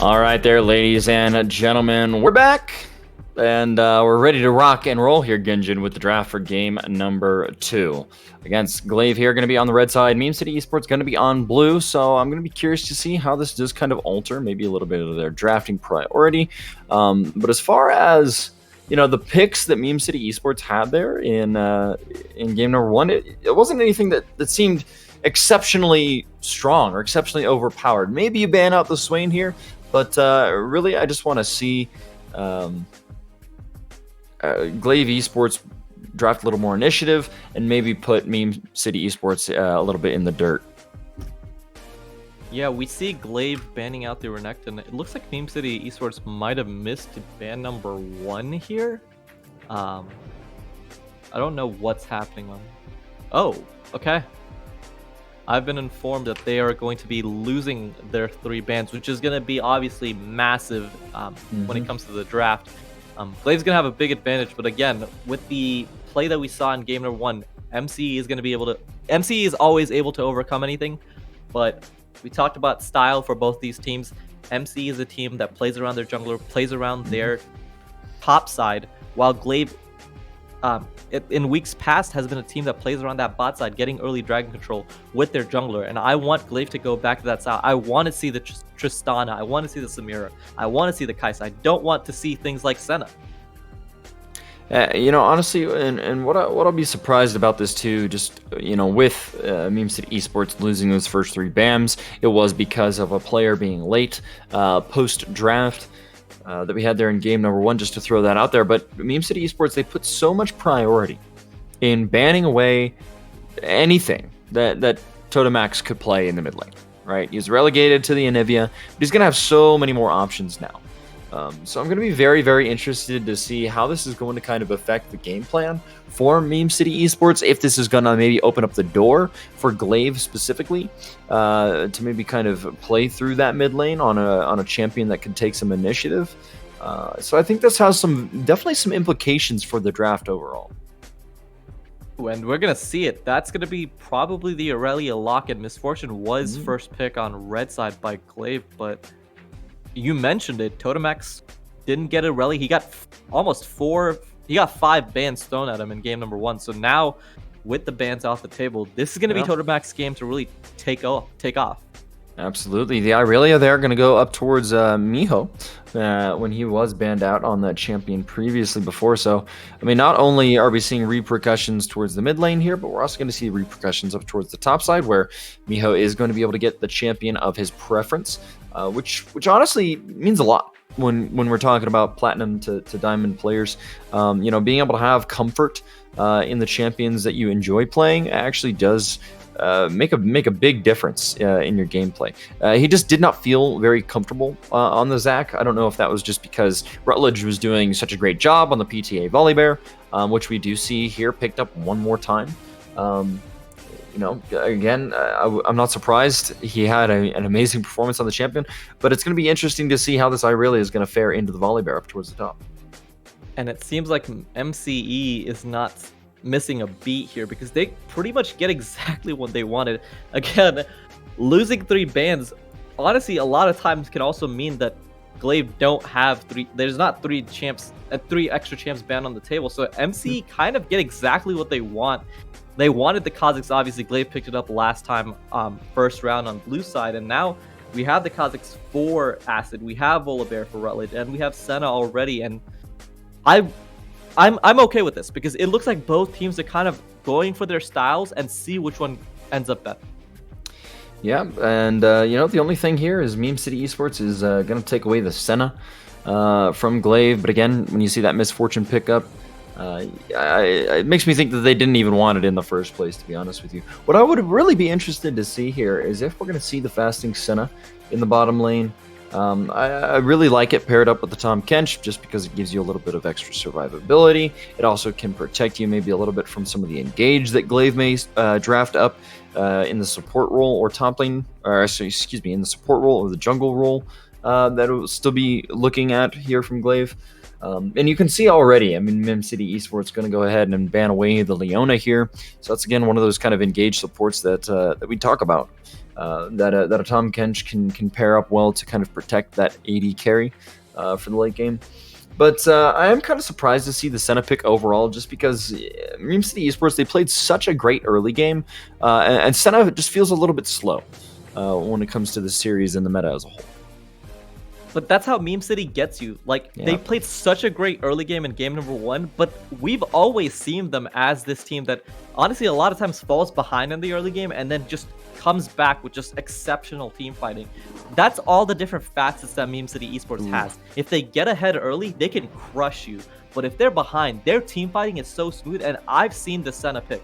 All right there, ladies and gentlemen, we're back, and we're ready to rock and roll here, Ginjin, with the draft for game number 2. Against Glaive here, going to be on the red side. Meme City Esports going to be on blue, so I'm going to be curious to see how this does kind of alter maybe a little bit of their drafting priority. But as far as the picks that Meme City Esports had there in game number 1, it wasn't anything that seemed exceptionally strong or exceptionally overpowered. Maybe you ban out the Swain here, but really, I just want to see Glaive Esports draft a little more initiative and maybe put Meme City Esports a little bit in the dirt. Yeah, we see Glaive banning out the Renekton. It looks like Meme City Esports might have missed ban number 1 here. I don't know what's happening on. Oh, okay. I've been informed that they are going to be losing their 3 bans, which is going to be obviously massive when it comes to the draft. Glaive's going to have a big advantage, but again, with the play that we saw in game number 1, MC is going to be able to... MC is always able to overcome anything, but we talked about style for both these teams. MC is a team that plays around their jungler, plays around their top side, while Glaive... in weeks past has been a team that plays around that bot side, getting early dragon control with their jungler, and I want Glaive to go back to that style. I want to see the Tristana, I want to see the Samira, I want to see the Kai'Sa. I don't want to see things like Senna. Honestly, and what I'll be surprised about this too, just with Meme City Esports losing those first 3 BAMs, it was because of a player being late post draft. That we had there in game number 1, just to throw that out there. But Meme City Esports, they put so much priority in banning away anything that Totemax could play in the mid lane, right? He's relegated to the Anivia, but he's going to have so many more options now. So I'm going to be very, very interested to see how this is going to kind of affect the game plan for Meme City Esports, if this is going to maybe open up the door for Glaive specifically to maybe kind of play through that mid lane on a champion that could take some initiative. So I think this has definitely some implications for the draft overall. And we're going to see it. That's going to be probably the Aurelia lock, and Misfortune was first pick on red side by Glaive, but you mentioned it, Totemax didn't get a rally. He got he got 5 bans thrown at him in game number 1. So now, with the bans off the table, this is going to be Totemax's game to really take off. Absolutely. The Irelia there going to go up towards Miho when he was banned out on that champion previously before. So, I mean, not only are we seeing repercussions towards the mid lane here, but we're also going to see repercussions up towards the top side, where Miho is going to be able to get the champion of his preference, which honestly means a lot when we're talking about platinum to diamond players. Being able to have comfort in the champions that you enjoy playing actually does make a big difference in your gameplay. He just did not feel very comfortable on the Zac. I don't know if that was just because Rutledge was doing such a great job on the PTA Volibear, which we do see here picked up one more time. Again, I'm not surprised. He had an amazing performance on the champion, but it's going to be interesting to see how this Irelia is going to fare into the Volibear up towards the top. And it seems like MCE is not missing a beat here, because they pretty much get exactly what they wanted. Again, losing 3 bans, honestly, a lot of times can also mean that Glaive don't have 3. There's not 3 extra champs banned on the table. So MC kind of get exactly what they want. They wanted the Kha'Zix, obviously. Glaive picked it up last time, first round on blue side, and now we have the Kha'Zix for Acid, we have Volibear for Rutledge, and we have Senna already. And I'm okay with this, because it looks like both teams are kind of going for their styles and see which one ends up better. Yeah, and the only thing here is Meme City Esports is going to take away the Senna from Glaive. But again, when you see that Misfortune pickup, it makes me think that they didn't even want it in the first place, to be honest with you. What I would really be interested to see here is if we're going to see the fasting Senna in the bottom lane. I really like it paired up with the Tahm Kench, just because it gives you a little bit of extra survivability. It also can protect you maybe a little bit from some of the engage that Glaive may draft up in the support role or top lane, in the support role or the jungle role that it will still be looking at here from Glaive. And you can see already, I mean, Meme City Esports going to go ahead and ban away the Leona here. So that's, again, one of those kind of engaged supports that we talk about. that a Tom Kench can pair up well to kind of protect that AD carry for the late game. But I am kind of surprised to see the Senna pick overall, just because Meme City Esports, they played such a great early game, and Senna just feels a little bit slow when it comes to the series and the meta as a whole. But that's how Meme City gets you. Like, they played such a great early game in game number 1, but we've always seen them as this team that, honestly, a lot of times falls behind in the early game and then just comes back with just exceptional team fighting. That's all the different facets that Meme City Esports has. If they get ahead early, they can crush you. But if they're behind, their team fighting is so smooth, and I've seen the Senna pick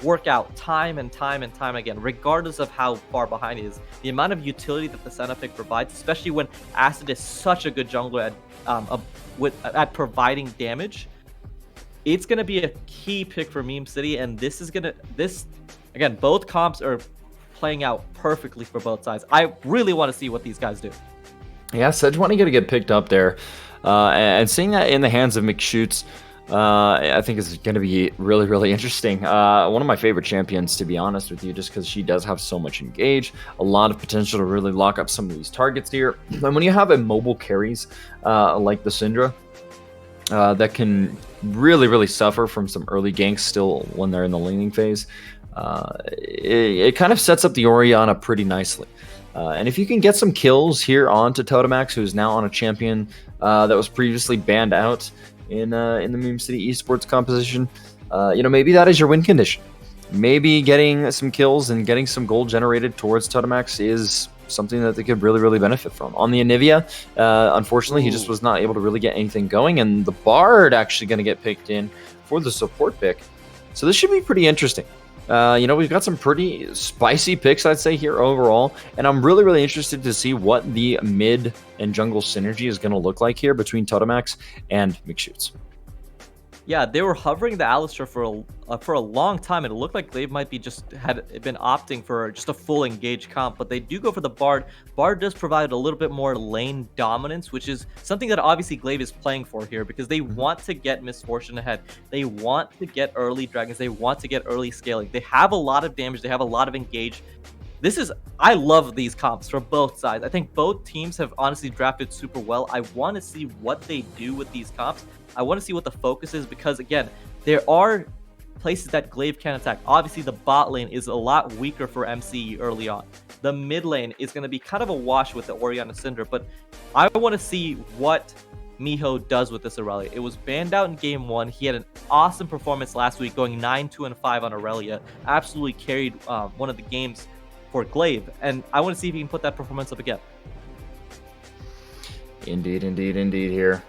work out time and time and time again, regardless of how far behind he is. The amount of utility that the Senna pick provides, especially when Acid is such a good jungler at providing damage, it's going to be a key pick for Meme City, and again, both comps are playing out perfectly for both sides. I really want to see what these guys do. Yeah, Sejuani going to get picked up there, and seeing that in the hands of McShoots, I think is going to be really, really interesting. One of my favorite champions, to be honest with you, just because she does have so much engage, a lot of potential to really lock up some of these targets here. And when you have immobile carries like the Syndra, that can really, really suffer from some early ganks still when they're in the laning phase, it kind of sets up the Orianna pretty nicely. And if you can get some kills here onto Totemax, who's now on a champion that was previously banned out in the Meme City Esports composition, maybe that is your win condition. Maybe getting some kills and getting some gold generated towards Totemax is something that they could really, really benefit from. On the Anivia, unfortunately, he just was not able to really get anything going, and the Bard actually going to get picked in for the support pick. So this should be pretty interesting. We've got some pretty spicy picks, I'd say, here overall, and I'm really, really interested to see what the mid and jungle synergy is going to look like here between Totemax and McShoots. Yeah, they were hovering the Alistar for a long time, and it looked like Glaive might be had been opting for just a full engage comp, but they do go for the Bard. Bard does provide a little bit more lane dominance, which is something that obviously Glaive is playing for here, because they want to get Misfortune ahead. They want to get early dragons. They want to get early scaling. They have a lot of damage. They have a lot of engage. I love these comps for both sides. I think both teams have honestly drafted super well. I want to see what they do with these comps. I want to see what the focus is, because again, there are places that Glaive can attack. Obviously, the bot lane is a lot weaker for MCE early on. The mid lane is going to be kind of a wash with the Orianna Syndra, but I want to see what Miho does with this Aurelia. It was banned out in game 1. He had an awesome performance last week, going 9-2-5 on Aurelia. Absolutely carried one of the games for Glaive, and I want to see if he can put that performance up again. Indeed here.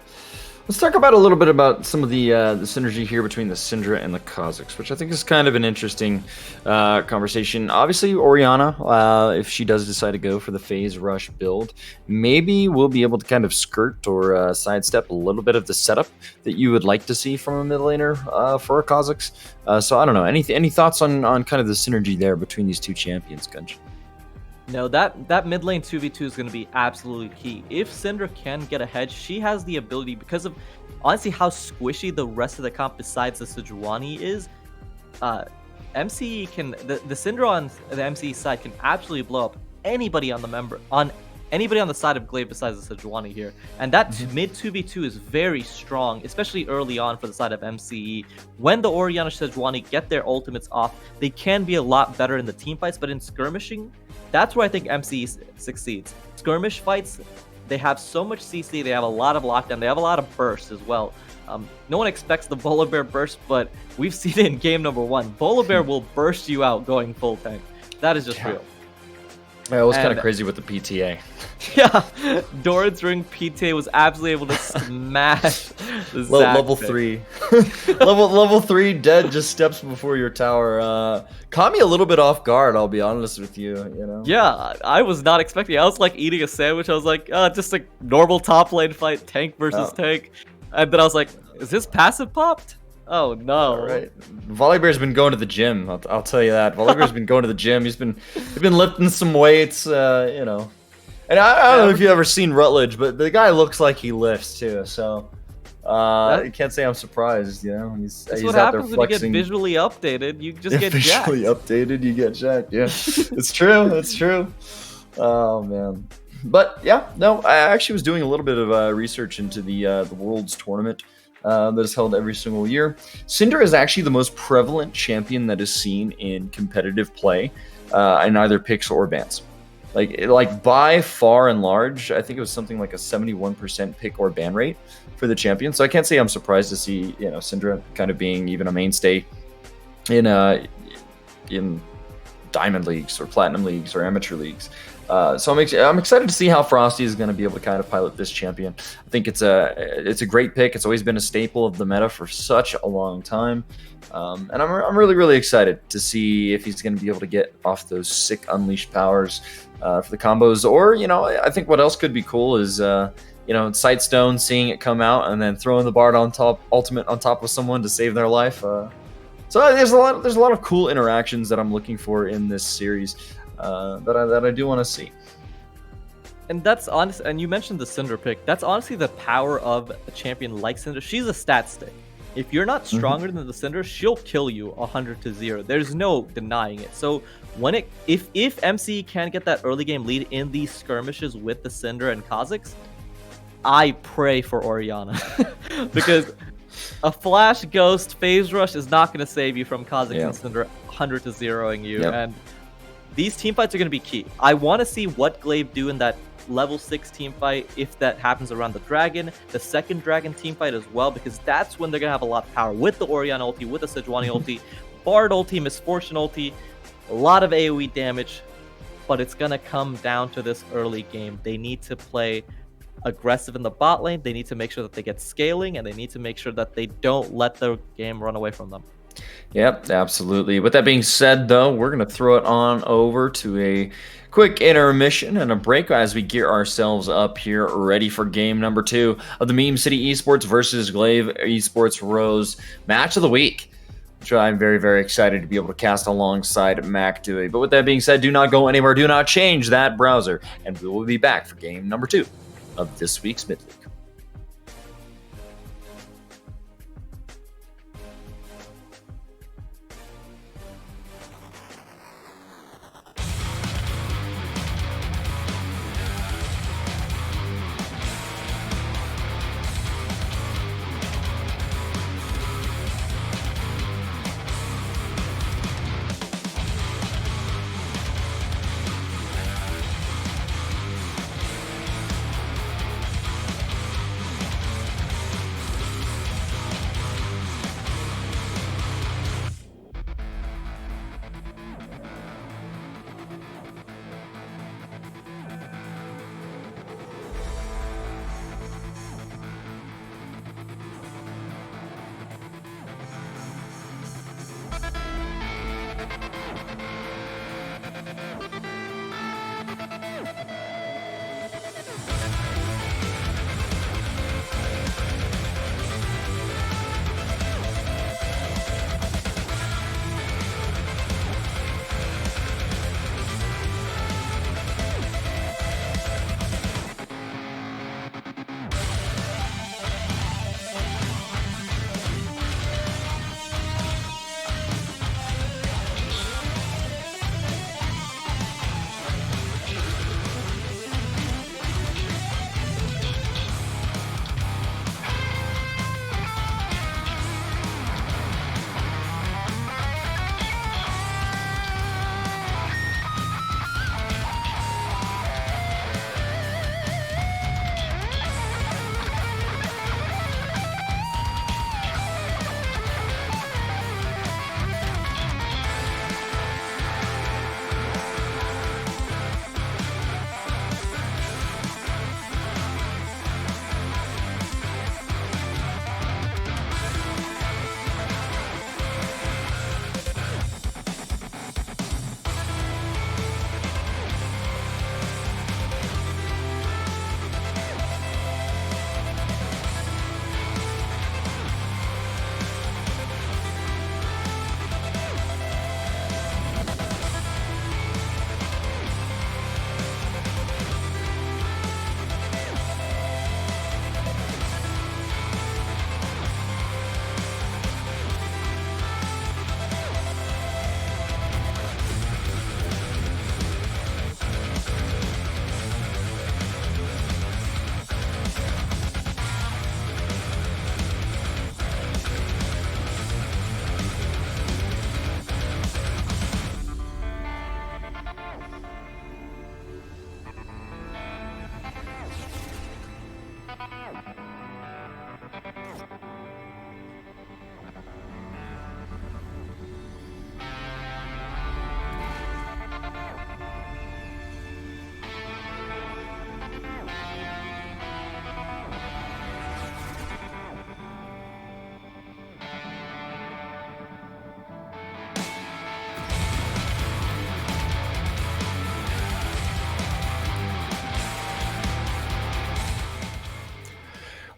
Let's talk about a little bit about some of the synergy here between the Syndra and the Kha'Zix, which I think is kind of an interesting conversation. Obviously, Orianna, if she does decide to go for the phase rush build, maybe we'll be able to kind of skirt or sidestep a little bit of the setup that you would like to see from a mid laner for a Kha'Zix. So I don't know. Any thoughts on kind of the synergy there between these two champions, Gunj? No, that mid lane 2v2 is going to be absolutely key. If Syndra can get ahead, she has the ability, because of honestly how squishy the rest of the comp besides the Sejuani is. MCE can the Syndra on the MCE side can absolutely blow up anybody on the side of Glaive besides the Sejuani here. And that mid 2v2 is very strong, especially early on for the side of MCE. When the Orianna Sejuani get their ultimates off, they can be a lot better in the team fights, but in skirmishing, that's where I think MCE succeeds. Skirmish fights, they have so much CC, they have a lot of lockdown, they have a lot of burst as well. No one expects the Volibear burst, but we've seen it in game number 1. Volibear will burst you out going full tank. That is just real. Yeah, it was kind of crazy with the PTA. Yeah, Doran's Ring PTA was absolutely able to smash the level 3. level 3 dead just steps before your tower. Caught me a little bit off guard, I'll be honest with you, Yeah, I was not expecting it. I was like eating a sandwich. I was like, just a normal top lane fight, tank versus tank. And then I was like, is this passive popped? Oh no! All right, Volibear's been going to the gym. I'll tell you that. Volibear's been going to the gym. He's been lifting some weights, And I don't know if you've ever seen Rutledge, but the guy looks like he lifts too. So I can't say I'm surprised. You know, That's he's what out there happens when you get flexing. visually updated. You just get jacked. Visually updated, you get jacked. Yeah, it's true. It's true. Oh man. But yeah, no, I actually was doing a little bit of research into the Worlds tournament that is held every single year. Syndra is actually the most prevalent champion that is seen in competitive play in either picks or bans. Like by far and large, I think it was something like a 71% pick or ban rate for the champion. So I can't say I'm surprised to see Syndra kind of being even a mainstay in diamond leagues or platinum leagues or amateur leagues. So I'm excited to see how Frosty is going to be able to kind of pilot this champion. I think it's a great pick. It's always been a staple of the meta for such a long time, and I'm really excited to see if he's going to be able to get off those sick unleashed powers for the combos. Or I think what else could be cool is Sightstone, seeing it come out and then throwing the Bard on top, ultimate on top of someone to save their life. So there's a lot of cool interactions that I'm looking for in this series that I do want to see. And that's honest. And you mentioned the Syndra pick. That's honestly the power of a champion like Syndra. She's a stat stick. If you're not stronger than the Syndra, she'll kill you 100-0. There's no denying it. So if MC can get that early game lead in these skirmishes with the Syndra and Kha'Zix, I pray for Orianna because a flash ghost phase rush is not going to save you from Kha'Zix and Syndra 100-0ing you. And these team fights are going to be key. I want to see what Glaive do in that level 6 team fight, if that happens around the dragon, the second dragon team fight as well, because that's when they're going to have a lot of power with the Orianna ulti, with the Sejuani ulti, Bard ulti, Misfortune ulti, a lot of AoE damage, but it's going to come down to this early game. They need to play aggressive in the bot lane, they need to make sure that they get scaling, and they need to make sure that they don't let the game run away from them. Yep, absolutely. With that being said, though, we're going to throw it on over to a quick intermission and a break as we gear ourselves up here, ready for game number 2 of the Meme City Esports versus Glaive Esports Rose match of the week, which I'm very excited to be able to cast alongside Mac doing. But with that being said, do not go anywhere, do not change that browser, and we will be back for game number 2 of this week's Mid League.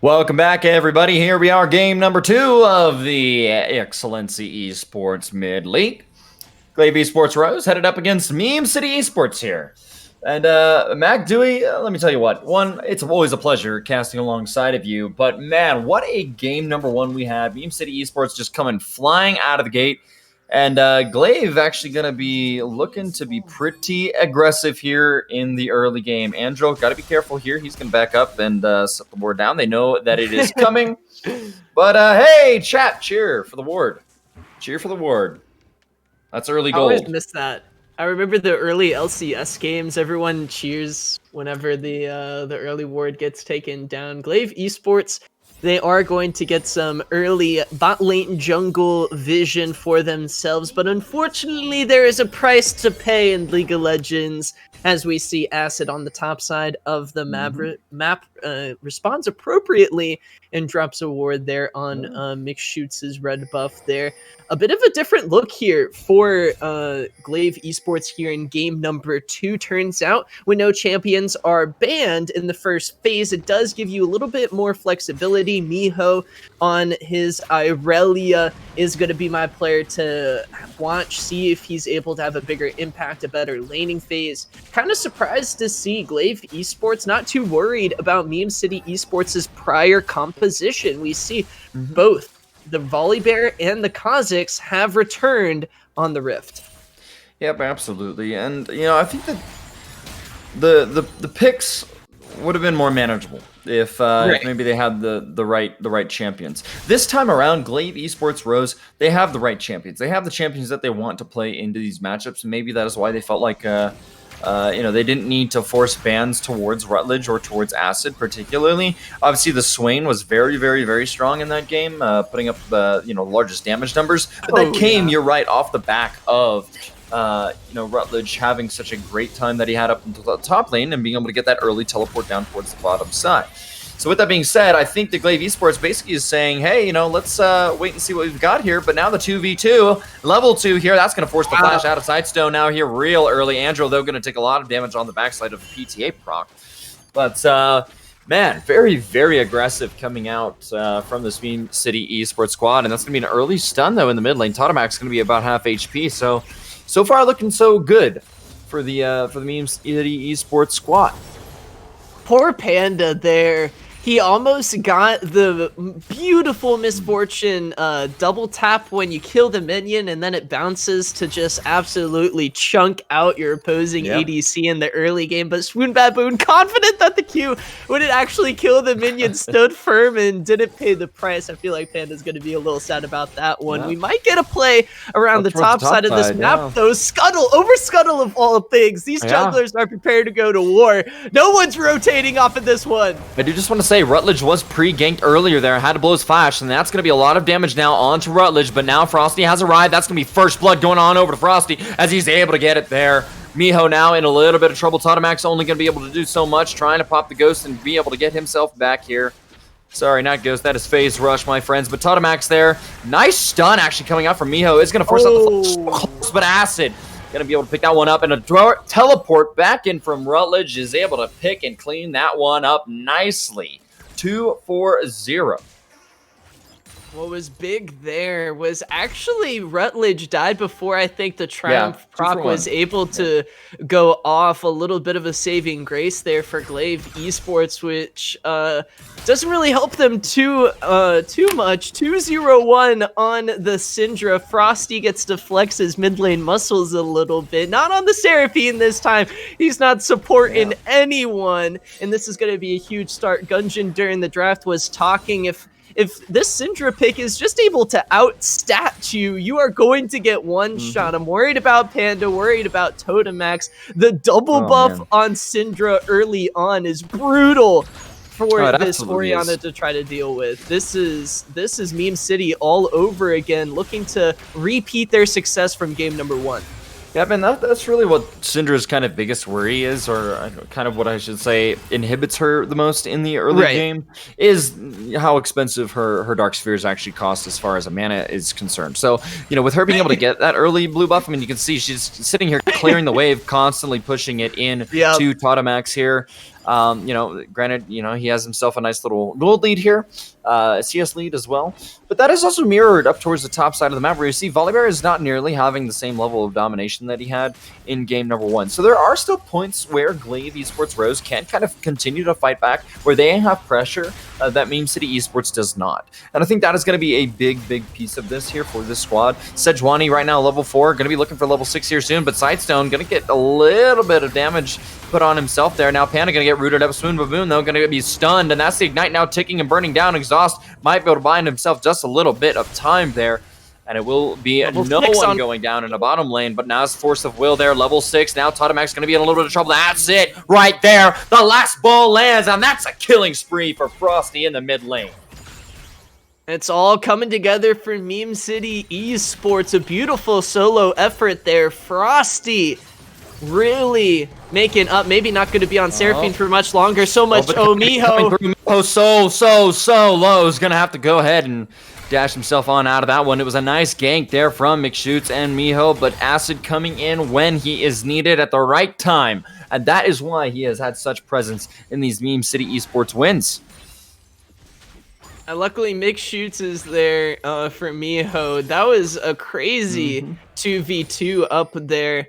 Welcome back, everybody. Here we are, game number 2 of the Excellency Esports Mid-League. Glaive Esports Rose headed up against Meme City Esports here. And Mac Dewey, let me tell you what. One, it's always a pleasure casting alongside of you. But man, what a game number 1 we had. Meme City Esports just coming flying out of the gate. And Glaive actually going to be looking to be pretty aggressive here in the early game. Andrew, got to be careful here. He's going to back up and set the ward down. They know that it is coming. But hey, chat, cheer for the ward. Cheer for the ward. That's early gold. I always miss that. I remember the early LCS games. Everyone cheers whenever the early ward gets taken down. Glaive Esports, they are going to get some early bot lane jungle vision for themselves, but unfortunately there is a price to pay in League of Legends as we see Acid on the top side of the map responds appropriately and drops a ward there on Mix Shoots' red buff there. A bit of a different look here for Glaive Esports here in game number 2. Turns out when no champions are banned in the first phase, it does give you a little bit more flexibility. Miho on his Irelia is going to be my player to watch, see if he's able to have a bigger impact, a better laning phase. Kind of surprised to see Glaive Esports not too worried about Meme City Esports' prior composition. We see both the Volibear and the Kazakhs have returned on the Rift. Yep, absolutely. And you know, I think that the picks would have been more manageable if maybe they had the right champions. This time around, Glaive Esports Rose, they have the right champions. They have the champions that they want to play into these matchups. Maybe that is why they felt like they didn't need to force bans towards Rutledge or towards Acid particularly. Obviously, the Swain was very, very, very strong in that game, putting up the largest damage numbers. But that came, you're right, off the back of Rutledge having such a great time that he had up until the top lane and being able to get that early teleport down towards the bottom side. So with that being said, I think the Glaive Esports basically is saying, hey, let's wait and see what we've got here. But now the 2v2, level 2 here, that's going to force the flash out of Sightstone now here real early. Andrew, though, going to take a lot of damage on the backside of the PTA proc. But, man, very, very aggressive coming out from this Meme City Esports squad. And that's going to be an early stun, though, in the mid lane. Totemac's going to be about half HP. So far, looking so good for the Meme City Esports squad. Poor Panda there. He almost got the beautiful misfortune double tap when you kill the minion and then it bounces to just absolutely chunk out your opposing ADC in the early game. But Swoon Baboon, confident that the Q wouldn't actually kill the minion, stood firm and didn't pay the price. I feel like Panda's going to be a little sad about that one. We might get a play around the top side of this map, though. Scuttle, over Scuttle of all things. These junglers are prepared to go to war. No one's rotating off of this one. I do just want to say, Rutledge was pre-ganked earlier there, had to blow his flash, and that's going to be a lot of damage now onto Rutledge, but now Frosty has arrived. That's going to be first blood going on over to Frosty as he's able to get it there. Miho now in a little bit of trouble. Totemac's only going to be able to do so much, trying to pop the Ghost and be able to get himself back here. Sorry, not Ghost, that is Phase Rush, my friends, but Totemac's there. Nice stun actually coming out from Miho. It's going to force out the flash, but Acid going to be able to pick that one up, and a teleport back in from Rutledge is able to pick and clean that one up nicely. 2-4-0. What was big there was actually Rutledge died before I think the Triumph proc was able to go off. A little bit of a saving grace there for Glaive Esports, which doesn't really help them too much. 2-0-1 on the Syndra. Frosty gets to flex his mid lane muscles a little bit. Not on the Seraphine this time. He's not supporting anyone, and this is going to be a huge start. Gungeon during the draft was talking, if this Syndra pick is just able to outstat you, you are going to get one shot. I'm worried about Panda, worried about Totemax. The double buff on Syndra early on is brutal for this Orianna to try to deal with. This is Meme City all over again, looking to repeat their success from game number 1. Yeah, man, that's really what Syndra's kind of biggest worry is, or kind of what I should say inhibits her the most in the early game, is how expensive her Dark Spheres actually cost as far as a mana is concerned. So, with her being able to get that early blue buff, I mean, you can see she's sitting here clearing the wave, constantly pushing it in to Totemax here. You know, granted, you know, he has himself a nice little gold lead here, CS lead as well. But that is also mirrored up towards the top side of the map, where you see Volibear is not nearly having the same level of domination that he had in game number 1. So there are still points where Glaive Esports Rose can kind of continue to fight back, where they have pressure that Meme City Esports does not. And I think that is going to be a big piece of this here for this squad. Sejuani right now level 4, going to be looking for level 6 here soon, but Sidestone going to get a little bit of damage put on himself there. Now Panda going to get rooted up. Swoon Baboon though going to be stunned, and that's the Ignite now ticking and burning down. Exhaust might be able to bind himself just a little bit of time there. And it will be no one going down in the bottom lane, but now it's Force of Will there, level 6. Now Totemac's going to be in a little bit of trouble. That's it right there. The last ball lands, and that's a killing spree for Frosty in the mid lane. It's all coming together for Meme City Esports. A beautiful solo effort there. Frosty really making up. Maybe not going to be on Seraphine for much longer. So much Miho. Miho so low. Is going to have to go ahead and dash himself on out of that one. It was a nice gank there from McShoots and Miho, but Acid coming in when he is needed at the right time. And that is why he has had such presence in these Meme City Esports wins. Luckily, McShoots is there for Miho. That was a crazy 2v2 up there.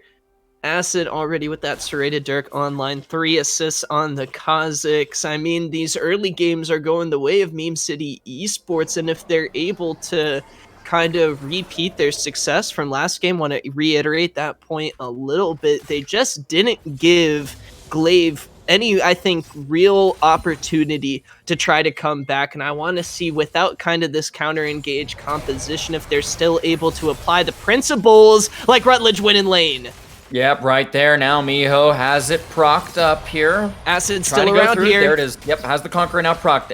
Acid already with that serrated Dirk online, 3 assists on the Kazakhs. I mean, these early games are going the way of Meme City Esports, and if they're able to kind of repeat their success from last game, want to reiterate that point a little bit, they just didn't give Glaive any, I think, real opportunity to try to come back, and I want to see, without kind of this counter-engage composition, if they're still able to apply the principles like Rutledge winning lane. Yep, right there. Now Miho has it procced up here. Acid still around here. There it is. Yep, has the Conqueror now procced.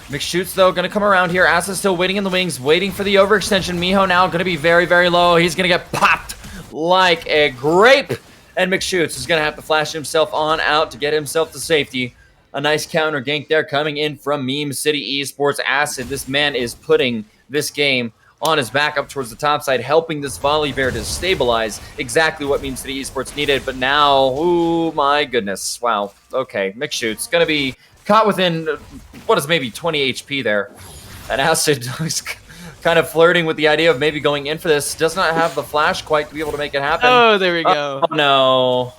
McShoots, though, going to come around here. Acid still waiting in the wings, waiting for the overextension. Miho now going to be very low. He's going to get popped like a grape. And McShoots is going to have to flash himself on out to get himself to safety. A nice counter gank there coming in from Meme City Esports. Acid, this man is putting this game on his back up towards the top side, helping this Volibear to stabilize, exactly what Meme City Esports needed. But now, oh my goodness, wow. Okay, McShoots going to be caught within, what is maybe 20 HP there. And Acid is kind of flirting with the idea of maybe going in for this. Does not have the flash quite to be able to make it happen. Oh, there we go. Oh no.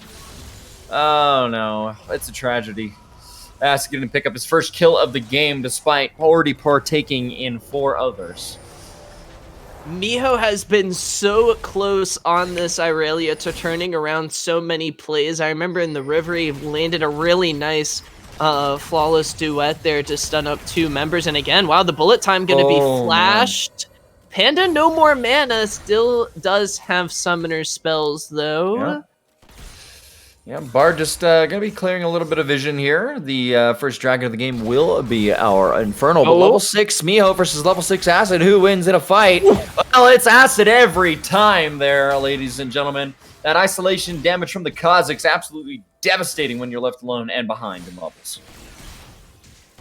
Oh no, it's a tragedy. Acid going to pick up his first kill of the game despite already partaking in 4 others. Miho has been so close on this Irelia to turning around so many plays. I remember in the river he landed a really nice flawless duet there to stun up 2 members. And again, wow, the bullet time gonna be flashed. Man. Panda, no more mana, still does have summoner spells though. Yeah, Bard just going to be clearing a little bit of vision here. The first dragon of the game will be our Infernal. But level 6 Miho versus level 6 Acid. Who wins in a fight? Well, it's Acid every time there, ladies and gentlemen. That isolation damage from the Kazakhs, absolutely devastating when you're left alone and behind in levels.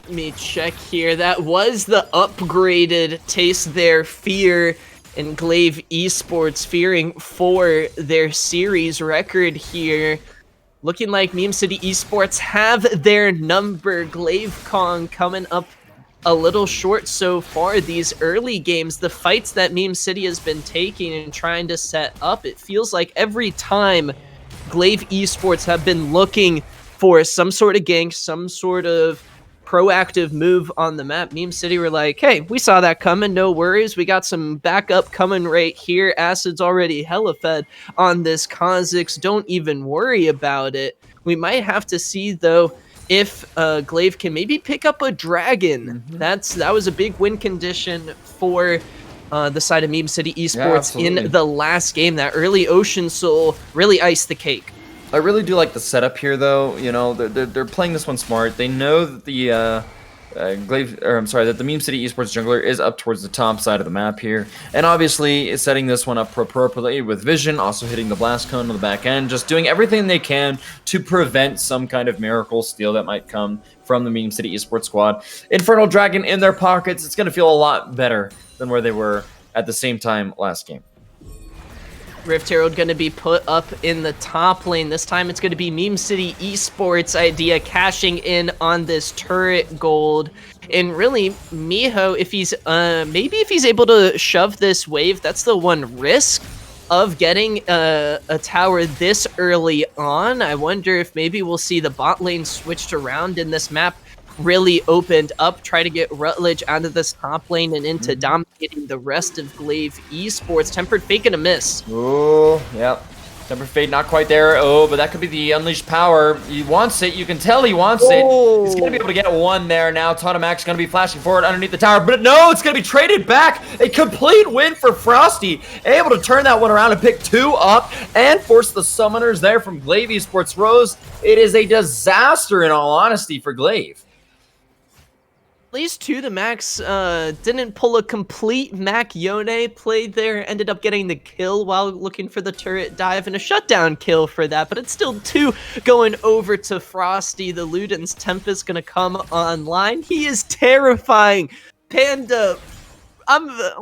Let me check here. That was the upgraded Taste Their Fear. And Glaive Esports fearing for their series record here. Looking like Meme City Esports have their number. Glaive Kong coming up a little short so far. These early games, the fights that Meme City has been taking and trying to set up, it feels like every time Glaive Esports have been looking for some sort of gank, some sort of proactive move on the map, Meme City were like, hey, we saw that coming, no worries, we got some backup coming right here. Acid's already hella fed on this Kazakhs, don't even worry about it. We might have to see, though, if Glaive can maybe pick up a dragon. That was a big win condition for the side of Meme City Esports in the last game. That early Ocean Soul really iced the cake. I really do like the setup here, though. You know, they're playing this one smart. They know that the that the Meme City Esports jungler is up towards the top side of the map here, and obviously is setting this one up appropriately with vision, also hitting the blast cone on the back end, just doing everything they can to prevent some kind of miracle steal that might come from the Meme City Esports squad. Infernal Dragon in their pockets. It's going to feel a lot better than where they were at the same time last game. Rift Herald going to be put up in the top lane. This time it's going to be Meme City Esports idea cashing in on this turret gold. And really, Miho, if he's maybe if he's able to shove this wave, that's the one risk of getting a tower this early on. I wonder if maybe we'll see the bot lane switched around in this map really opened up, try to get Rutledge out of this top lane and into dominating the rest of Glaive Esports. Tempered Fate gonna miss. Oh, yep. Tempered Fate not quite there. Oh, but that could be the unleashed power. He wants it. You can tell he wants it. He's going to be able to get one there now. Totamax going to be flashing forward underneath the tower. But no, it's going to be traded back. A complete win for Frosty. Able to turn that one around and pick 2 up and force the summoners there from Glaive Esports Rose. It is a disaster, in all honesty, for Glaive. At least 2 to Max didn't pull a complete Mac Yone play there, ended up getting the kill while looking for the turret dive and a shutdown kill for that, but it's still 2 going over to Frosty. The Luden's Tempest gonna come online. He is terrifying. Panda,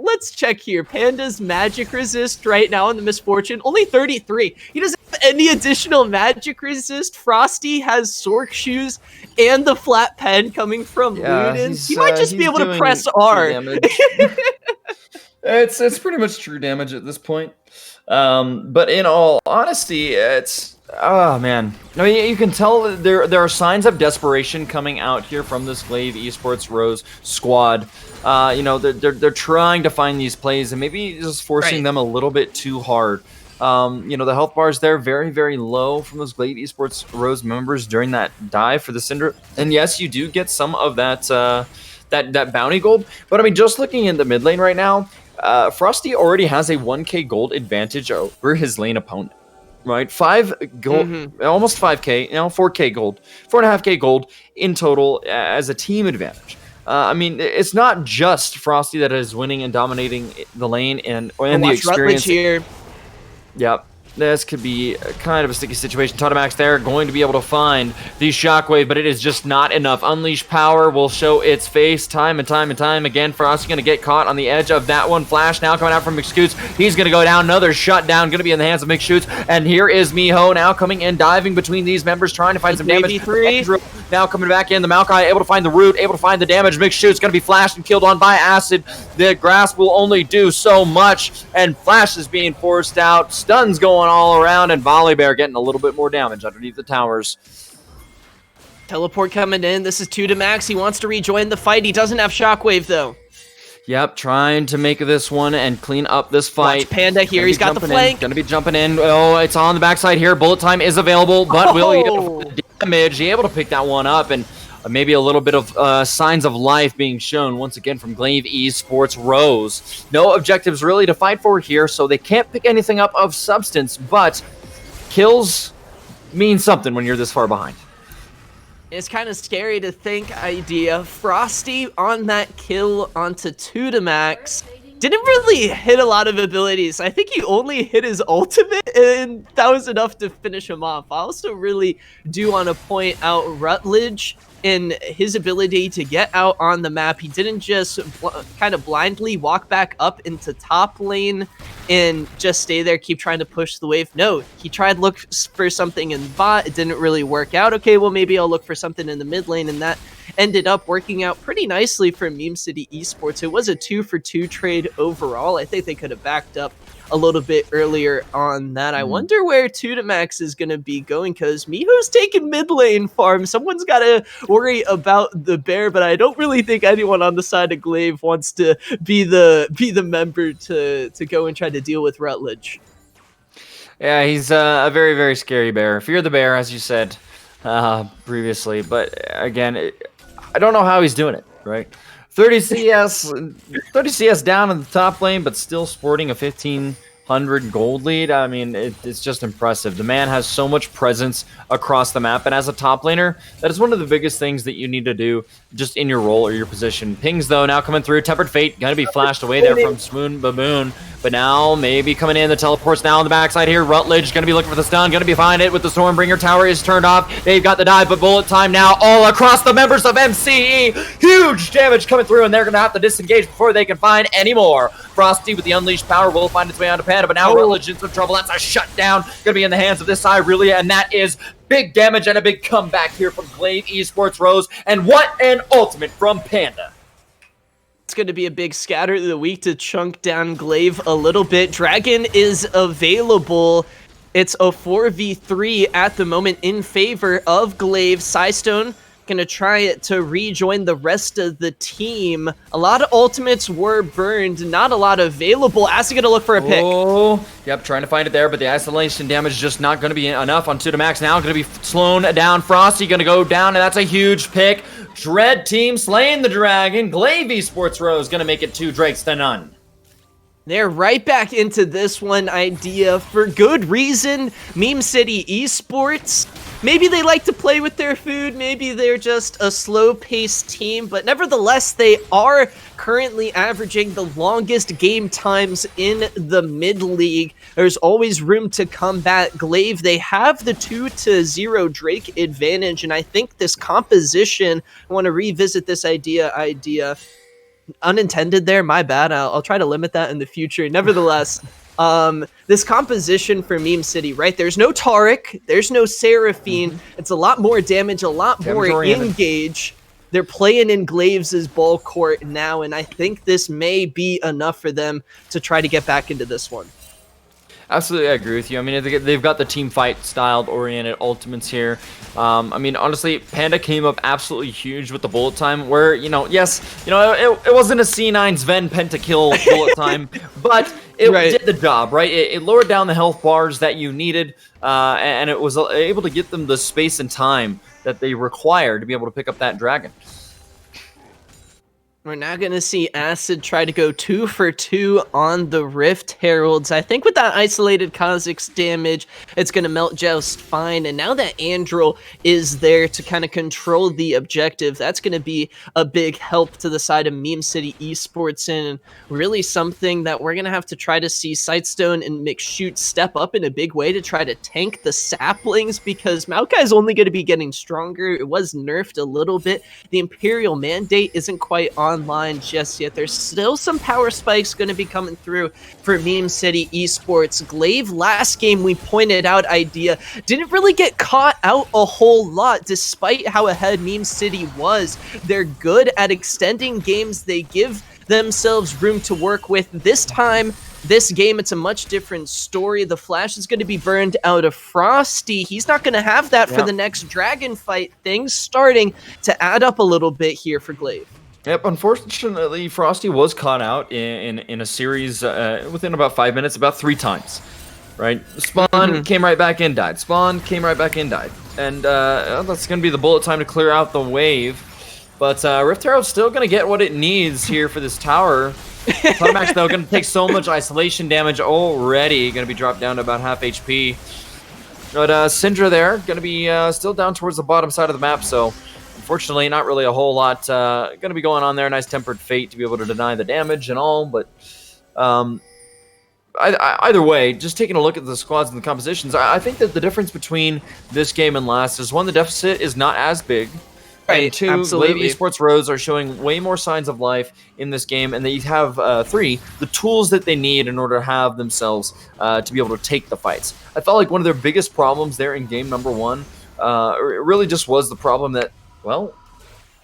let's check here. Panda's magic resist right now in the Misfortune, only 33. He doesn't have any additional magic resist. Frosty has Sork shoes and the flat pen coming from Ludens. He might just be able to press R. It's pretty much true damage at this point. But in all honesty, it's oh man. I mean, you can tell there are signs of desperation coming out here from this Glaive Esports Rose squad. You know, they're trying to find these plays and maybe just forcing them a little bit too hard. You know, the health bars there very, very low from those Glaive Esports Rose members during that dive for the Cinder. And yes, you do get some of that that bounty gold. But I mean, just looking in the mid lane right now, Frosty already has a 1k gold advantage over his lane opponent. Right, 5 gold, almost 5k, you know, 4k gold, 4.5k gold in total as a team advantage. I mean, it's not just Frosty that is winning and dominating the lane and the experience. Rutledge here. Yep. This could be kind of a sticky situation. Totamax there going to be able to find the shockwave, but it is just not enough. Unleash power will show its face time and time and time again. Frosty going to get caught on the edge of that one. Flash now coming out from McScoots. He's going to go down. Another shutdown going to be in the hands of McScoots. And here is Miho now coming in, diving between these members, trying to find some damage. Now coming back in. The Maokai able to find the root, able to find the damage. McScoots going to be flashed and killed on by Acid. The grasp will only do so much. And Flash is being forced out. Stuns going all around, and Volley Bear getting a little bit more damage underneath the towers. Teleport coming in. This is 2 to Max. He wants to rejoin the fight. He doesn't have Shockwave, though. Yep, trying to make this one and clean up this fight. Watch Panda here. He's got the flank. Gonna be jumping in. Oh, it's on the backside here. Bullet time is available, but will he get the damage? He able to pick that one up, and maybe a little bit of signs of life being shown once again from Glaive Esports Rose. No objectives really to fight for here, so they can't pick anything up of substance, but kills mean something when you're this far behind. It's kind of scary to think idea. Frosty on that kill onto 2 to Max. Didn't really hit a lot of abilities. I think he only hit his ultimate, and that was enough to finish him off. I also really do want to point out Rutledge in his ability to get out on the map. He didn't just kind of blindly walk back up into top lane and just stay there, keep trying to push the wave. No, he tried to look for something in bot. It didn't really work out. Okay, well, maybe I'll look for something in the mid lane, and that ended up working out pretty nicely for Meme City Esports. It was a 2-for-2 trade overall. I think they could have backed up a little bit earlier on that. I wonder where 2 to Max is going to be going, because Miho's taking mid lane farm. Someone's got to worry about the bear, but I don't really think anyone on the side of Glaive wants to be the member to go and try to deal with Rutledge. Yeah, he's a very, very scary bear. Fear the bear, as you said previously, but again, I don't know how he's doing it, right? 30 CS down in the top lane, but still sporting a 1,500 gold lead. I mean, it's just impressive. The man has so much presence across the map, and as a top laner, that is one of the biggest things that you need to do just in your role or your position. Pings, though, now coming through. Tempered Fate, going to be flashed away there from Swoon Baboon, But now, maybe coming in, the teleport's now on the backside here. Rutledge going to be looking for the stun, going to be find it with the Stormbringer tower is turned off. They've got the dive, but bullet time now all across the members of MCE. Huge damage coming through, and they're going to have to disengage before they can find any more. Frosty with the unleashed power will find its way onto Panda, but now Rutledge in some trouble. That's a shutdown. Going to be in the hands of this Irelia, and that is big damage and a big comeback here from Glaive Esports Rose. And what an ultimate from Panda. It's going to be a big scatter of the week to chunk down Glaive a little bit. Dragon is available. It's a 4v3 at the moment in favor of Glaive. Systone gonna try to rejoin the rest of the team. A lot of ultimates were burned, not a lot available. Acid gonna look for a pick. Oh, yep, trying to find it there, but the isolation damage is just not gonna be enough on 2 to max now. Gonna be slowed down. Frosty gonna go down, and that's a huge pick. Dread team slaying the dragon. Glaive Esports Rose gonna make it 2 Drakes to none. They're right back into this one idea for good reason. Meme City Esports, maybe they like to play with their food, maybe they're just a slow-paced team, but nevertheless, they are currently averaging the longest game times in the mid-league. There's always room to combat Glaive. They have the 2-0 Drake advantage, and I think this composition, I want to revisit this idea. Unintended there, my bad. I'll try to limit that in the future. Nevertheless, this composition for Meme City, right? There's no Taric, there's no Seraphine. It's a lot more damage, a lot more engage. They're playing in Glaive's ball court now, and I think this may be enough for them to try to get back into this one. Absolutely, I agree with you. I mean, they've got the team fight styled oriented ultimates here. I mean, honestly, Panda came up absolutely huge with the bullet time where, it wasn't a C9 Sven pentakill bullet time, but it did the job, right? It lowered down the health bars that you needed, and it was able to get them the space and time that they required to be able to pick up that dragon. We're now going to see Acid try to go 2 for 2 on the Rift Heralds. I think with that isolated Kha'Zix damage, it's going to melt just fine. And now that Andril is there to kind of control the objective, that's going to be a big help to the side of Meme City Esports, and really something that we're going to have to try to see Sightstone and McShoot step up in a big way to try to tank the saplings, because Maokai is only going to be getting stronger. It was nerfed a little bit. The Imperial Mandate isn't quite online just yet. There's still some power spikes going to be coming through for Meme City Esports. Glaive, last game we pointed out idea, didn't really get caught out a whole lot despite how ahead Meme City was. They're good at extending games. They give themselves room to work with. This time, this game, it's a much different story. The Flash is going to be burned out of Frosty. He's not going to have that for the next dragon fight. Things starting to add up a little bit here for Glaive. Yep, unfortunately, Frosty was caught out in a series within about 5 minutes, about 3 times, right? Spawn came right back in, died. Spawn came right back in, died. And that's going to be the bullet time to clear out the wave. But Rift Herald's still going to get what it needs here for this tower. Climax, though, going to take so much isolation damage already. Going to be dropped down to about half HP. But Syndra there, going to be still down towards the bottom side of the map, so unfortunately, not really a whole lot going to be going on there. Nice Tempered Fate to be able to deny the damage and all, but either way, just taking a look at the squads and the compositions, I think that the difference between this game and last is, one, the deficit is not as big. Right, and 2, absolutely. Glaive Esports Rose are showing way more signs of life in this game, and they have 3, the tools that they need in order to have themselves to be able to take the fights. I felt like one of their biggest problems there in game number 1 really just was the problem that, well,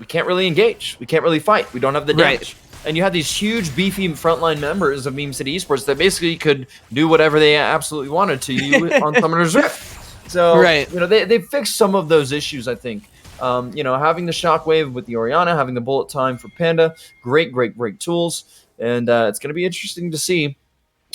we can't really engage. We can't really fight. We don't have the damage. And you had these huge, beefy frontline members of Meme City Esports that basically could do whatever they absolutely wanted to you on Summoner's Rift. So, they fixed some of those issues, I think. Having the Shockwave with the Orianna, having the bullet time for Panda, great tools. And it's going to be interesting to see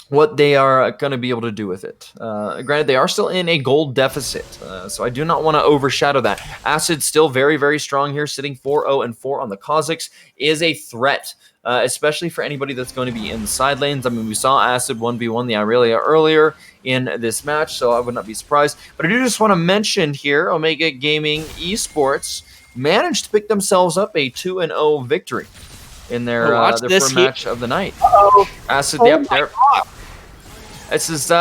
what they are going to be able to do with it. Granted, they are still in a gold deficit, so I do not want to overshadow that. Acid still very, very strong here, sitting 4-0-4 on the Kha'Zix, is a threat, especially for anybody that's going to be in the side lanes. I mean, we saw Acid 1v1 the Irelia earlier in this match, so I would not be surprised. But I do just want to mention here, Omega Gaming Esports managed to pick themselves up a 2-0 victory in their first match of the night. Uh-oh. Acid, Oh yep, my there. God. This is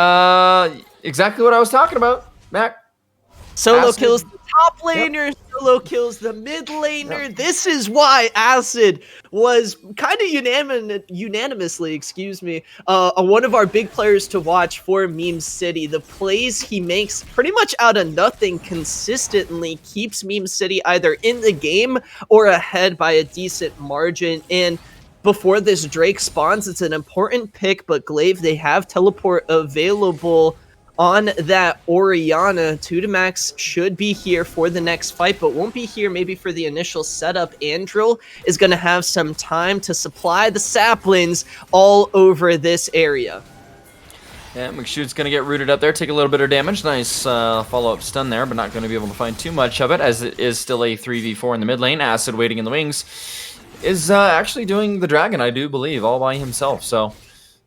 exactly what I was talking about, Mac. Solo Acid. kills the top laner, Solo kills the mid laner. This is why Acid was kind of unanimously, one of our big players to watch for Meme City. The plays he makes pretty much out of nothing consistently keeps Meme City either in the game or ahead by a decent margin. And before this Drake spawns, it's an important pick, but Glaive, they have teleport available on that Orianna. 2 should be here for the next fight, but won't be here maybe for the initial setup. Andril is going to have some time to supply the saplings all over this area. Yeah, McShoot's going to get rooted up there, take a little bit of damage. Nice follow-up stun there, but not going to be able to find too much of it, as it is still a 3v4 in the mid lane. Acid waiting in the wings is actually doing the dragon, I do believe, all by himself. So,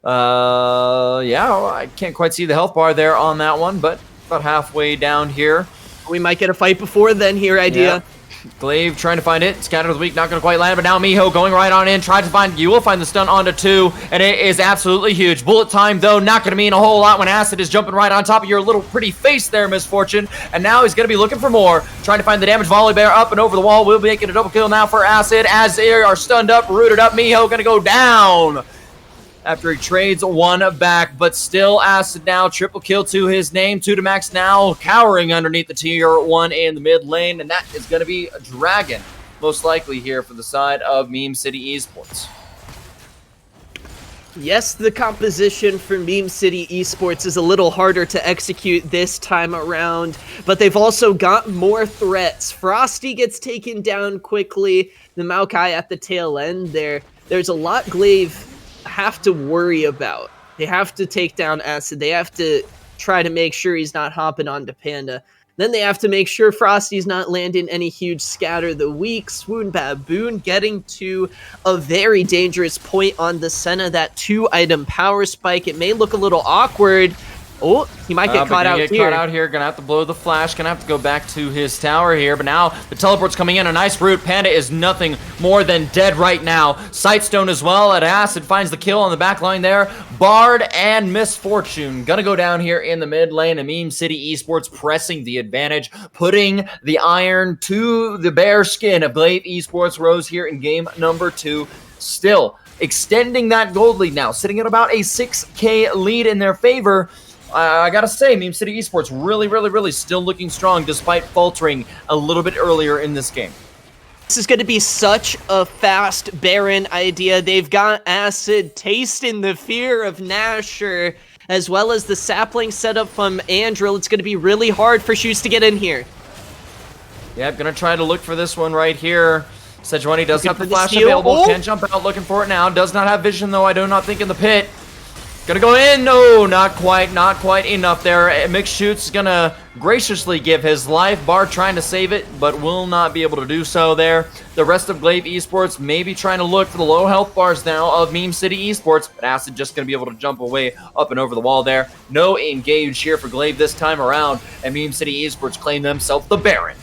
yeah, I can't quite see the health bar there on that one, but about halfway down here. We might get a fight before then here, Idea. Yeah. Glaive trying to find it. Scatter the weak, not going to quite land, but now Miho going right on in, trying to find, you will find the stun onto 2, and it is absolutely huge. Bullet time, though, not going to mean a whole lot when Acid is jumping right on top of your little pretty face there, Misfortune, and now he's going to be looking for more, trying to find the damage. Volley Bear up and over the wall, will be making a double kill now for Acid, as they are stunned up, rooted up. Miho going to go down after he trades one back, but still Acid now, triple kill to his name. 2 now cowering underneath the tier 1 in the mid lane, and that is going to be a dragon, most likely here for the side of Meme City Esports. Yes, the composition for Meme City Esports is a little harder to execute this time around, but they've also got more threats. Frosty gets taken down quickly, the Maokai at the tail end there. There's a lot Glaive have to worry about. They have to take down Acid. They have to try to make sure he's not hopping onto Panda. Then they have to make sure Frosty's not landing any huge scatter the weak. Swoon Baboon getting to a very dangerous point on the Senna. That 2-item power spike. It may look a little awkward. Oh, he might get caught out here. Gonna have to blow the flash. Gonna have to go back to his tower here. But now the teleport's coming in. A nice route. Panda is nothing more than dead right now. Sightstone as well. At Acid finds the kill on the back line there. Bard and Misfortune gonna go down here in the mid lane. And Meme City Esports pressing the advantage, putting the iron to the bare skin of Glaive Esports Rose here in game number 2. Still extending that gold lead now, sitting at about a 6K lead in their favor. I gotta say, Meme City Esports really still looking strong despite faltering a little bit earlier in this game. This is going to be such a fast Baron idea. They've got Acid tasting the fear of Nasher, as well as the sapling setup from Andril. It's going to be really hard for Shoes to get in here. Yeah, I'm gonna try to look for this one right here. Sejuani does have the flash steal. available, can jump out looking for it now. Does not have vision though, I do not think in the pit. Gonna go in, no, not quite enough there. McShoot's gonna graciously give his life. Bard trying to save it, but will not be able to do so there. The rest of Glaive Esports may be trying to look for the low health bars now of Meme City Esports, but Acid just gonna be able to jump away up and over the wall there. No engage here for Glaive this time around, and Meme City Esports claim themselves the Baron.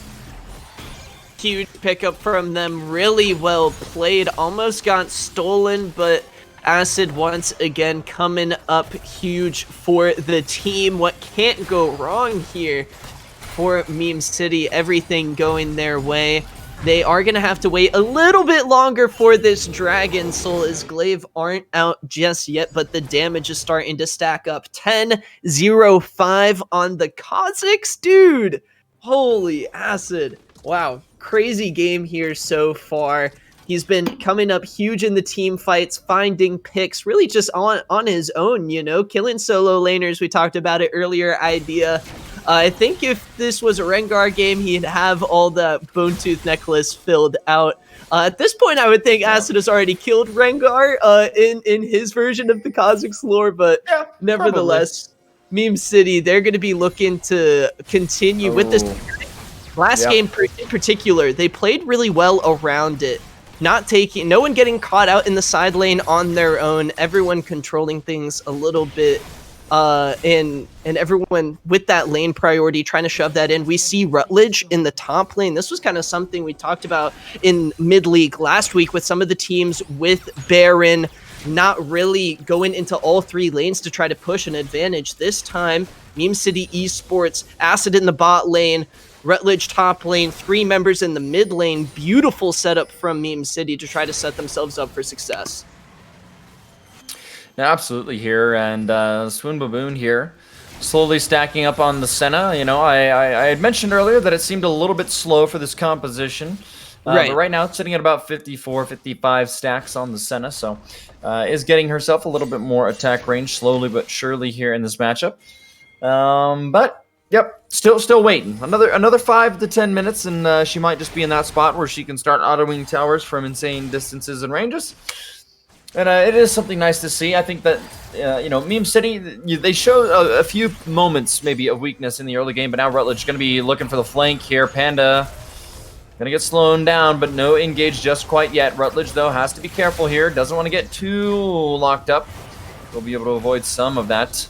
Huge pickup from them, really well played, almost got stolen, but Acid once again coming up huge for the team. What can't go wrong here for Meme City? Everything going their way. They are going to have to wait a little bit longer for this Dragon Soul, as Glaive aren't out just yet, but the damage is starting to stack up. 10-0-5 on the Kazakhs, dude. Holy Acid. Wow, crazy game here so far. He's been coming up huge in the team fights, finding picks, really just on his own, you know, killing solo laners. We talked about it earlier, Idea. I think if this was a Rengar game, he'd have all the Bone Tooth Necklace filled out. At this point, I would think Acid has already killed Rengar in his version of the Kazakhs lore, but yeah, nevertheless, Meme City, they're going to be looking to continue with this. Last game in particular, they played really well around it. No one getting caught out in the side lane on their own, everyone controlling things a little bit, and everyone with that lane priority trying to shove that in. We see Rutledge in the top lane. This was kind of something we talked about in mid-league last week with some of the teams with Baron not really going into all 3 lanes to try to push an advantage. This time, Meme City Esports, Acid in the bot lane, Rutledge top lane, 3 members in the mid lane. Beautiful setup from Meme City to try to set themselves up for success. Yeah, absolutely here, and Swoon Baboon here, slowly stacking up on the Senna. You know, I had mentioned earlier that it seemed a little bit slow for this composition. Right. But right now it's sitting at about 54, 55 stacks on the Senna, so is getting herself a little bit more attack range slowly but surely here in this matchup. But yep, still waiting. Another 5 to 10 minutes, and she might just be in that spot where she can start autoing towers from insane distances and ranges. And it is something nice to see. I think that you know, Meme City, they show a few moments maybe of weakness in the early game, but now Rutledge is going to be looking for the flank here. Panda gonna get slowed down, but no engage just quite yet. Rutledge, though, has to be careful here. Doesn't want to get too locked up. We'll be able to avoid some of that.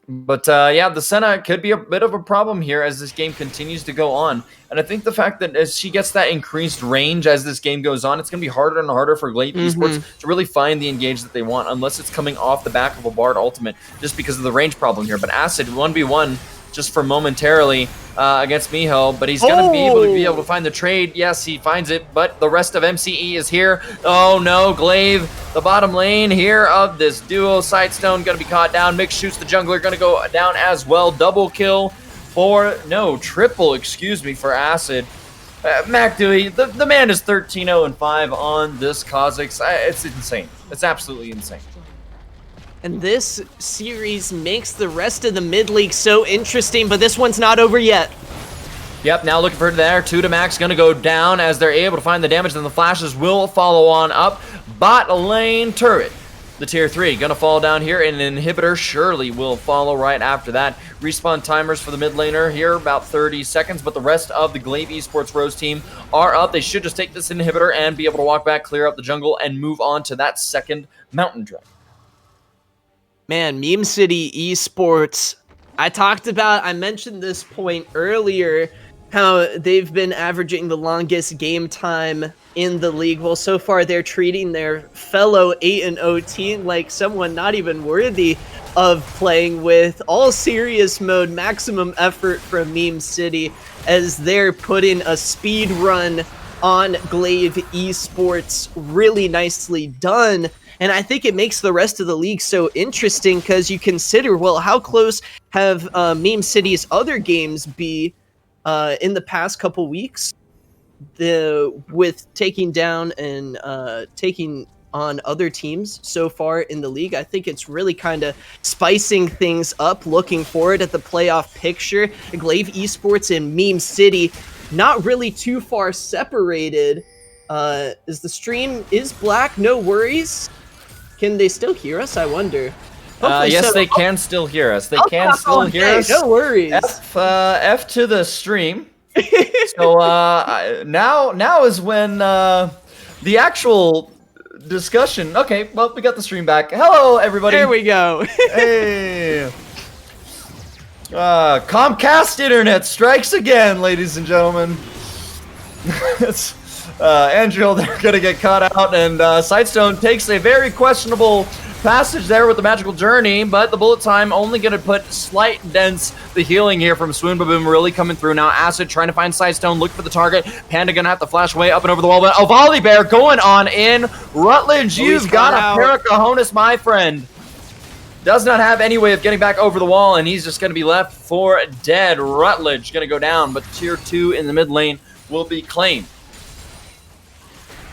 But yeah, the Senna could be a bit of a problem here as this game continues to go on. And I think the fact that as she gets that increased range as this game goes on, it's going to be harder and harder for Glaive Esports to really find the engage that they want, unless it's coming off the back of a Bard ultimate, just because of the range problem here. But Acid, 1v1, just for momentarily against Miho, but he's going to be able to find the trade. Yes, he finds it, but the rest of MCE is here. Oh no, Glaive, the bottom lane here of this duo. Sidestone going to be caught down. Mix shoots the jungler, going to go down as well. Double kill for, no, triple, excuse me, for Acid. Mac Dewey, the man is 13-0-5 on this Kha'Zix. It's insane. It's absolutely insane. And this series makes the rest of the mid league so interesting, but this one's not over yet. Yep, now looking for there. 2 to Max going to go down as they're able to find the damage, and the flashes will follow on up. Bot lane turret. The tier 3 going to fall down here, and an inhibitor surely will follow right after that. Respawn timers for the mid laner here, about 30 seconds, but the rest of the Glaive Esports Rose team are up. They should just take this inhibitor and be able to walk back, clear up the jungle, and move on to that second mountain drive. Man, Meme City Esports, I mentioned this point earlier, how they've been averaging the longest game time in the league. Well, so far they're treating their fellow 8-0 team like someone not even worthy of playing with. All serious mode, maximum effort from Meme City as they're putting a speed run on Glaive Esports. Really nicely done. And I think it makes the rest of the league so interesting because you consider, well, how close have Meme City's other games be in the past couple weeks with taking down and taking on other teams so far in the league. I think it's really kind of spicing things up, looking forward at the playoff picture. Glaive Esports and Meme City not really too far separated. Is the stream is black? No worries. Can they still hear us? I wonder. Yes, they can still hear us. They can still hear us. No worries. F to the stream. So now is when the actual discussion. Okay, well, we got the stream back. Hello, everybody. There we go. Hey. Comcast internet strikes again, ladies and gentlemen. It's Andrew, they're gonna get caught out, and Sidestone takes a very questionable passage there with the magical journey, but the bullet time only gonna put slight dents. The healing here from Swoon Baboom really coming through now. Acid trying to find Sidestone, look for the target. Panda gonna have to flash away up and over the wall, but a volley bear going on in. Rutledge, you've got a pair of cojones, my friend. Does not have any way of getting back over the wall, and he's just gonna be left for dead. Rutledge gonna go down, but tier 2 in the mid lane will be claimed.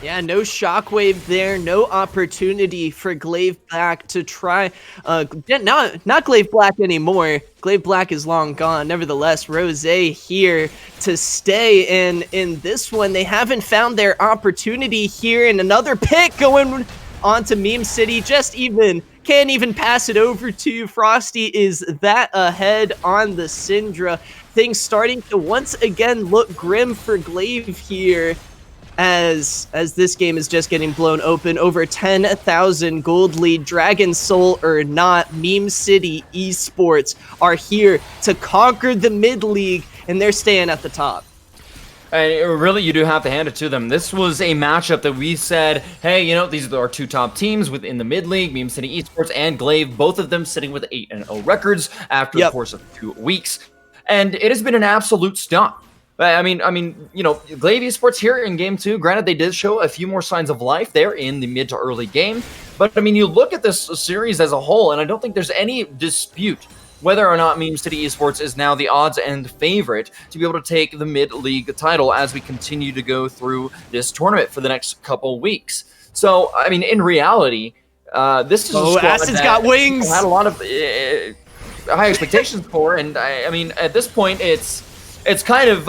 Yeah, no shockwave there, no opportunity for Glaive Black to try. Not Glaive Black anymore. Glaive Black is long gone. Nevertheless, Rose here to stay. And in this one, they haven't found their opportunity here. And another pick going on to Meme City. Can't even pass it over to Frosty. Is that ahead on the Syndra? Things starting to once again look grim for Glaive here. As this game is just getting blown open. Over 10,000 gold lead. Dragon Soul or not, Meme City Esports are here to conquer the mid league, and they're staying at the top. And really, you do have to hand it to them. This was a matchup that we said, hey, you know, these are our two top teams within the mid-league, Meme City Esports and Glaive, both of them sitting with 8-0 records after the course of 2 weeks. And it has been an absolute stomp. I mean, you know, Glaive Esports here in game 2, granted, they did show a few more signs of life there in the mid to early game. But, I mean, you look at this series as a whole, and I don't think there's any dispute whether or not Meme City Esports is now the odds-end favorite to be able to take the mid-league title as we continue to go through this tournament for the next couple weeks. So, I mean, in reality, this is a squad Acid's got wings. Had a lot of high expectations for, and I mean, at this point, it's kind of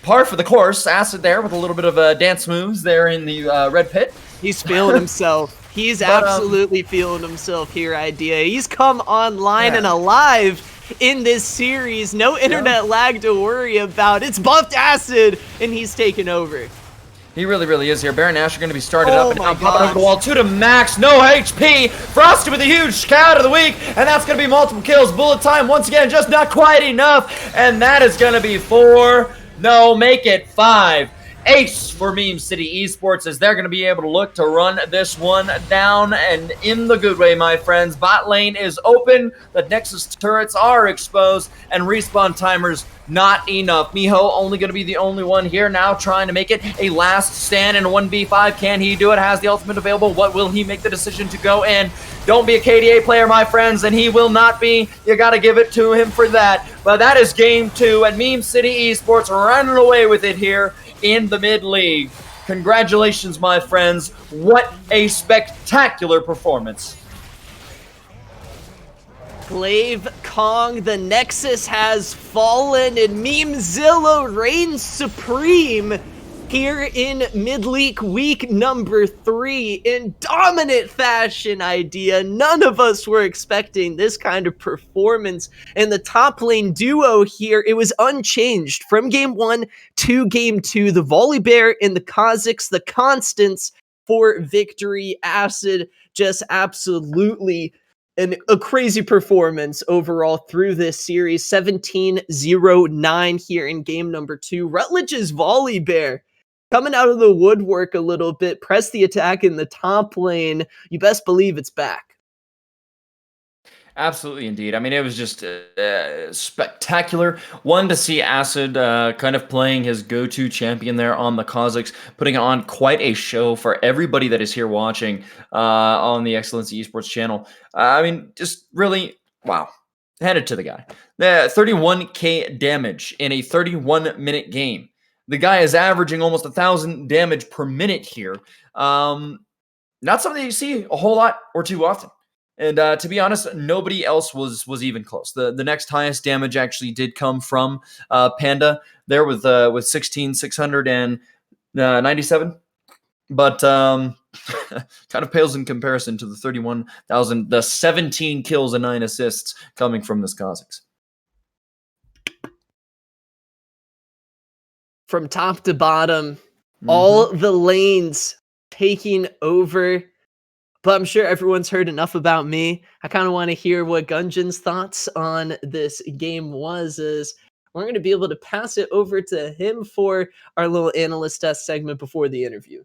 par for the course. Acid there with a little bit of dance moves there in the red pit. He's feeling himself. He's absolutely feeling himself here, Idea. He's come online and alive in this series. No internet lag to worry about. It's buffed Acid, and he's taken over. He really, really is here. Baron Nash are going to be started up and now popping over the wall. 2 to max, no HP. Frosty with a huge scout of the week, and that's going to be multiple kills. Bullet time, once again, just not quite enough. And that is going to be 4. No, make it 5. Ace for Meme City Esports as they're going to be able to look to run this one down, and in the good way, my friends. Bot lane is open, the Nexus turrets are exposed, and respawn timers not enough. Miho only going to be the only one here now trying to make it a last stand in a 1v5. Can he do it? Has the ultimate available. What will he make the decision to go in? Don't be a KDA player, my friends, and he will not be. You got to give it to him for that. But that is game 2, and Meme City Esports running away with it here in the mid-league. Congratulations, my friends. What a spectacular performance. Glaive Kong, the Nexus has fallen, and Memezilla reigns supreme here in Mid-League week number 3 in dominant fashion. Idea. None of us were expecting this kind of performance. And the top lane duo here, it was unchanged from game 1 to game 2. The Volibear and the Kazakhs, the constants for victory. Acid just absolutely a crazy performance overall through this series. 17-0-9 here in game number 2. Rutledge's Volibear coming out of the woodwork a little bit. Press the attack in the top lane. You best believe it's back. Absolutely, indeed. I mean, it was just spectacular. One, to see Acid kind of playing his go-to champion there on the Kazakhs, putting on quite a show for everybody that is here watching on the Excellency Esports channel. I mean, just really, wow. Headed to the guy. 31k damage in a 31-minute game. The guy is averaging almost 1,000 damage per minute here. Not something you see a whole lot or too often. And to be honest, nobody else was even close. The next highest damage actually did come from Panda there with 16,697. But kind of pales in comparison to the 31,000, the 17 kills and 9 assists coming from this Kazakhs. From top to bottom, all the lanes taking over. But I'm sure everyone's heard enough about me. I kind of want to hear what Gungeon's thoughts on this game was. As we're going to be able to pass it over to him for our little analyst test segment before the interview.